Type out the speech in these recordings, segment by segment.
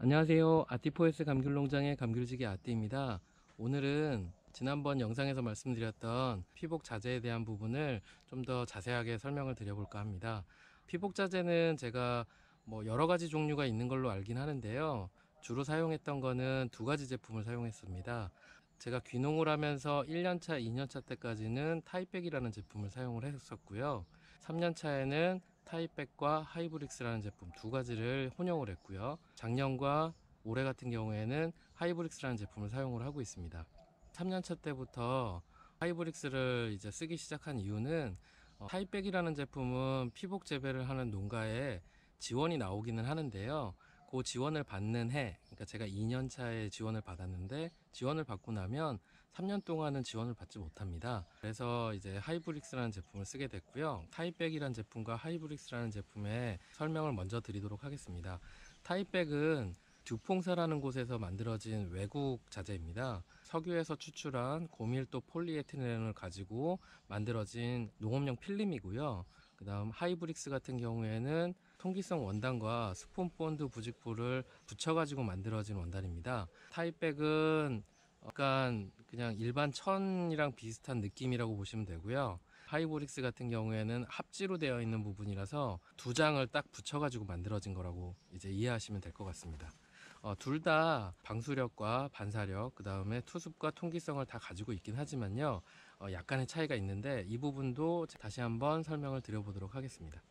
안녕하세요. 아티포에스 감귤농장의 감귤지기 아띠입니다. 오늘은 지난번 영상에서 말씀드렸던 피복 자재에 대한 부분을 좀 더 자세하게 설명을 드려볼까 합니다. 피복 자재는 제가 여러 가지 종류가 있는 걸로 알긴 하는데요. 주로 사용했던 거는 두 가지 제품을 사용했습니다. 제가 귀농을 하면서 1년차, 2년차 때까지는 타이백이라는 제품을 사용을 했었고요. 3년차에는 타이백과 하이브릭스라는 제품 두 가지를 혼용을 했고요. 작년과 올해 같은 경우에는 하이브릭스라는 제품을 사용을 하고 있습니다. 3년차 때부터 하이브릭스를 이제 쓰기 시작한 이유는 타이백이라는 제품은 피복 재배를 하는 농가에 지원이 나오기는 하는데요. 그 지원을 받는 해, 그러니까 제가 2년차에 지원을 받았는데 지원을 받고 나면 3년 동안은 지원을 받지 못합니다. 그래서 이제 하이브릭스라는 제품을 쓰게 됐고요. 타이백이라는 제품과 하이브릭스라는 제품의 설명을 먼저 드리도록 하겠습니다. 타이백은 듀퐁사라는 곳에서 만들어진 외국 자재입니다. 석유에서 추출한 고밀도 폴리에틸렌을 가지고 만들어진 농업용 필름이고요. 그 다음 하이브릭스 같은 경우에는 통기성 원단과 스폰본드 부직포를 붙여가지고 만들어진 원단입니다. 타이백은 약간 그냥 일반 천이랑 비슷한 느낌이라고 보시면 되고요. 하이브릭스 같은 경우에는 합지로 되어 있는 부분이라서 두 장을 딱 붙여가지고 만들어진 거라고 이제 이해하시면 될 것 같습니다. 둘 다 방수력과 반사력, 그 다음에 투습과 통기성을 다 가지고 있긴 하지만요. 약간의 차이가 있는데 이 부분도 다시 한번 설명을 드려보도록 하겠습니다.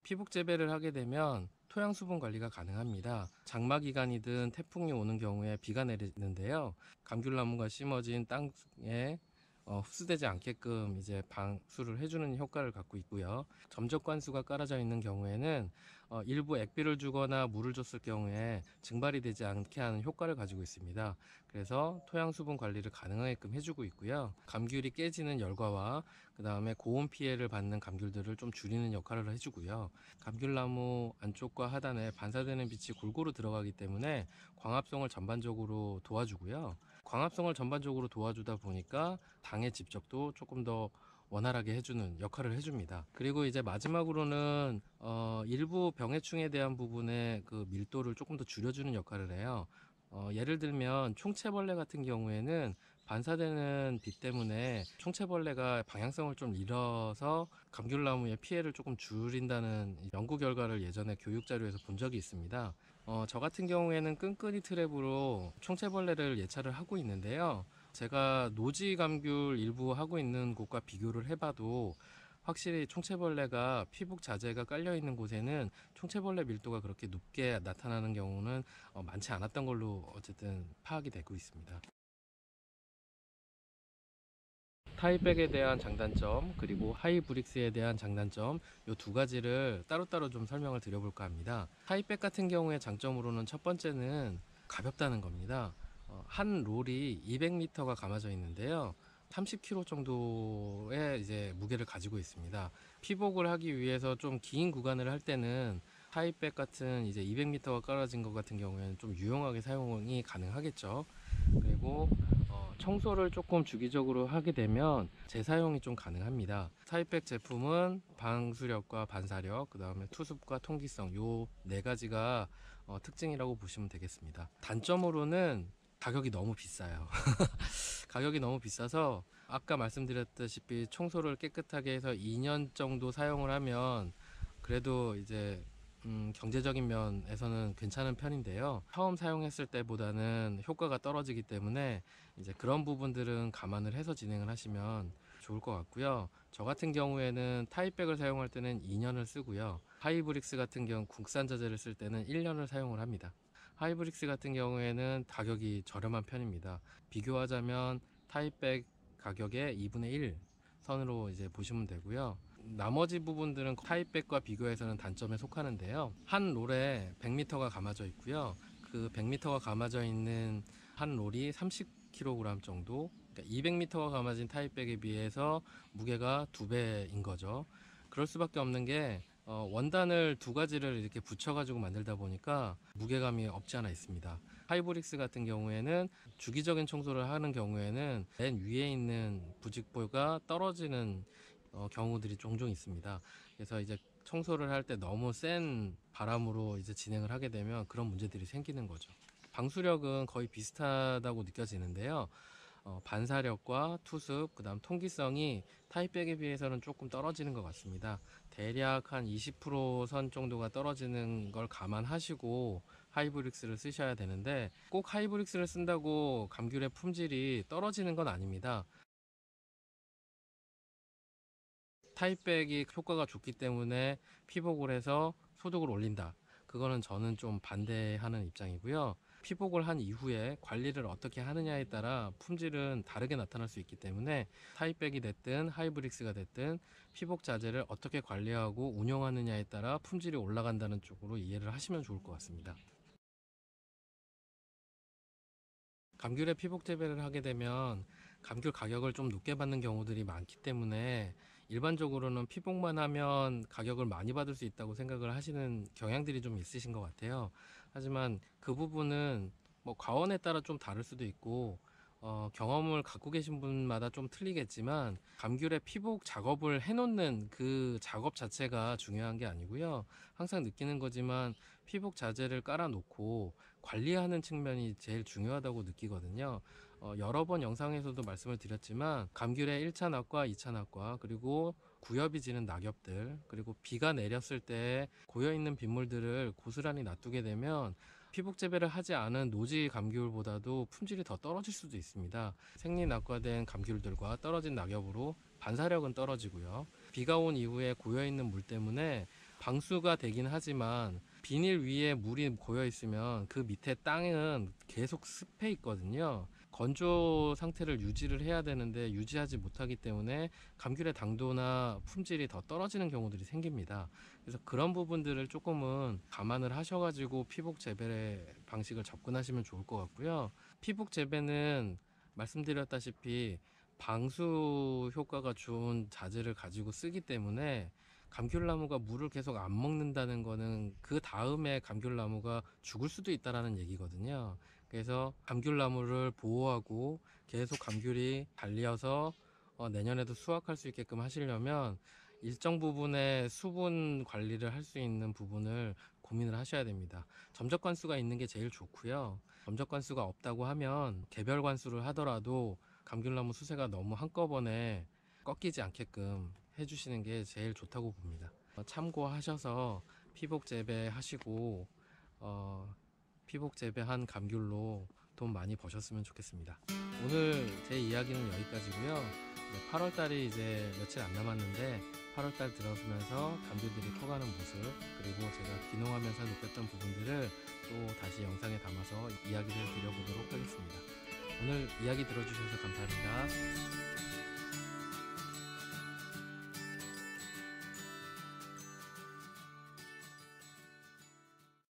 피복 재배를 하게 되면 토양 수분 관리가 가능합니다. 장마 기간이든 태풍이 오는 경우에 비가 내리는데요. 감귤나무가 심어진 땅에 흡수되지 않게끔 이제 방수를 해주는 효과를 갖고 있고요. 점적 관수가 깔아져 있는 경우에는 일부 액비를 주거나 물을 줬을 경우에 증발이 되지 않게 하는 효과를 가지고 있습니다. 그래서 토양 수분 관리를 가능하게끔 해주고 있고요. 감귤이 깨지는 열과와 그 다음에 고온 피해를 받는 감귤들을 좀 줄이는 역할을 해주고요. 감귤나무 안쪽과 하단에 반사되는 빛이 골고루 들어가기 때문에 광합성을 전반적으로 도와주고요. 광합성을 전반적으로 도와주다 보니까 당의 집적도 조금 더 원활하게 해주는 역할을 해줍니다. 그리고 이제 마지막으로는 일부 병해충에 대한 부분의 그 밀도를 조금 더 줄여주는 역할을 해요. 예를 들면 총채벌레 같은 경우에는 반사되는 빛 때문에 총채벌레가 방향성을 좀 잃어서 감귤나무의 피해를 조금 줄인다는 연구 결과를 예전에 교육 자료에서 본 적이 있습니다. 저 같은 경우에는 끈끈이 트랩으로 총채벌레를 예찰을 하고 있는데요. 제가 노지 감귤 일부 하고 있는 곳과 비교를 해봐도 확실히 총채벌레가 피복 자재가 깔려 있는 곳에는 총채벌레 밀도가 그렇게 높게 나타나는 경우는 많지 않았던 걸로 어쨌든 파악이 되고 있습니다. 타이백에 대한 장단점 그리고 하이브릭스에 대한 장단점 이 두 가지를 따로따로 좀 설명을 드려볼까 합니다. 타이백 같은 경우에 장점으로는 첫 번째는 가볍다는 겁니다. 한 롤이 200m가 감아져 있는데요. 30kg 정도의 이제 무게를 가지고 있습니다. 피복을 하기 위해서 좀 긴 구간을 할 때는 타이백 같은 이제 200m가 깔아진 것 같은 경우에는 좀 유용하게 사용이 가능하겠죠. 그리고 청소를 조금 주기적으로 하게 되면 재사용이 좀 가능합니다. 타이백 제품은 방수력과 반사력, 그 다음에 투습과 통기성 요 네 가지가 특징이라고 보시면 되겠습니다. 단점으로는 가격이 너무 비싸요. 가격이 너무 비싸서 아까 말씀드렸다시피 청소를 깨끗하게 해서 2년 정도 사용을 하면 그래도 이제 경제적인 면에서는 괜찮은 편인데요. 처음 사용했을 때보다는 효과가 떨어지기 때문에 이제 그런 부분들은 감안을 해서 진행을 하시면 좋을 것 같고요. 저 같은 경우에는 타이백을 사용할 때는 2년을 쓰고요. 하이브릭스 같은 경우 국산 자재를 쓸 때는 1년을 사용을 합니다. 하이브릭스 같은 경우에는 가격이 저렴한 편입니다. 비교하자면 타이백 가격의 2분의 1 선으로 이제 보시면 되고요. 나머지 부분들은 타이백과 비교해서는 단점에 속하는데요. 한 롤에 100m가 감아져 있고요. 그 100m가 감아져 있는 한 롤이 30kg 정도, 그러니까 200m가 감아진 타이백에 비해서 무게가 2배인 거죠. 그럴 수밖에 없는 게 원단을 두 가지를 이렇게 붙여가지고 만들다 보니까 무게감이 없지 않아 있습니다. 하이브릭스 같은 경우에는 주기적인 청소를 하는 경우에는 맨 위에 있는 부직포가 떨어지는 경우들이 종종 있습니다. 그래서 이제 청소를 할 때 너무 센 바람으로 이제 진행을 하게 되면 그런 문제들이 생기는 거죠. 방수력은 거의 비슷하다고 느껴지는데요. 반사력과 투습, 그 다음 통기성이 타입백에 비해서는 조금 떨어지는 것 같습니다. 대략 한 20% 정도가 떨어지는 걸 감안하시고 하이브릭스를 쓰셔야 되는데, 꼭 하이브릭스를 쓴다고 감귤의 품질이 떨어지는 건 아닙니다. 타입백이 효과가 좋기 때문에 피복을 해서 소득을 올린다, 그거는 저는 좀 반대하는 입장이고요. 피복을 한 이후에 관리를 어떻게 하느냐에 따라 품질은 다르게 나타날 수 있기 때문에 타입백이 됐든 하이브릭스가 됐든 피복 자재를 어떻게 관리하고 운영하느냐에 따라 품질이 올라간다는 쪽으로 이해를 하시면 좋을 것 같습니다. 감귤의 피복 재배를 하게 되면 감귤 가격을 좀 높게 받는 경우들이 많기 때문에 일반적으로는 피복만 하면 가격을 많이 받을 수 있다고 생각을 하시는 경향들이 좀 있으신 것 같아요. 하지만 그 부분은 뭐 과원에 따라 좀 다를 수도 있고, 경험을 갖고 계신 분마다 좀 틀리겠지만 감귤의 피복 작업을 해놓는 그 작업 자체가 중요한 게 아니고요. 항상 느끼는 거지만 피복 자재를 깔아놓고 관리하는 측면이 제일 중요하다고 느끼거든요. 여러 번 영상에서도 말씀을 드렸지만 감귤의 1차 낙과 2차 낙과, 그리고 구엽이 지는 낙엽들, 그리고 비가 내렸을 때 고여있는 빗물들을 고스란히 놔두게 되면 피복 재배를 하지 않은 노지 감귤보다도 품질이 더 떨어질 수도 있습니다. 생리 낙과된 감귤들과 떨어진 낙엽으로 반사력은 떨어지고요. 비가 온 이후에 고여있는 물 때문에 방수가 되긴 하지만 비닐 위에 물이 고여 있으면 그 밑에 땅은 계속 습해 있거든요. 건조 상태를 유지를 해야 되는데 유지하지 못하기 때문에 감귤의 당도나 품질이 더 떨어지는 경우들이 생깁니다. 그래서 그런 부분들을 조금은 감안을 하셔가지고 피복 재배 방식을 접근하시면 좋을 것 같고요. 피복 재배는 말씀드렸다시피 방수 효과가 좋은 자재를 가지고 쓰기 때문에 감귤나무가 물을 계속 안 먹는다는 거는 그 다음에 감귤나무가 죽을 수도 있다라는 얘기거든요. 그래서 감귤나무를 보호하고 계속 감귤이 달려서 내년에도 수확할 수 있게끔 하시려면 일정 부분의 수분 관리를 할 수 있는 부분을 고민을 하셔야 됩니다. 점적 관수가 있는 게 제일 좋고요. 점적 관수가 없다고 하면 개별 관수를 하더라도 감귤나무 수세가 너무 한꺼번에 꺾이지 않게끔 해주시는 게 제일 좋다고 봅니다. 참고하셔서 피복 재배하시고 피복 재배한 감귤로 돈 많이 버셨으면 좋겠습니다. 오늘 제 이야기는 여기까지고요. 8월달이 이제 며칠 안 남았는데 8월달 들어서면서 감귤들이 커가는 모습, 그리고 제가 귀농하면서 느꼈던 부분들을 또 다시 영상에 담아서 이야기를 드려보도록 하겠습니다. 오늘 이야기 들어주셔서 감사합니다.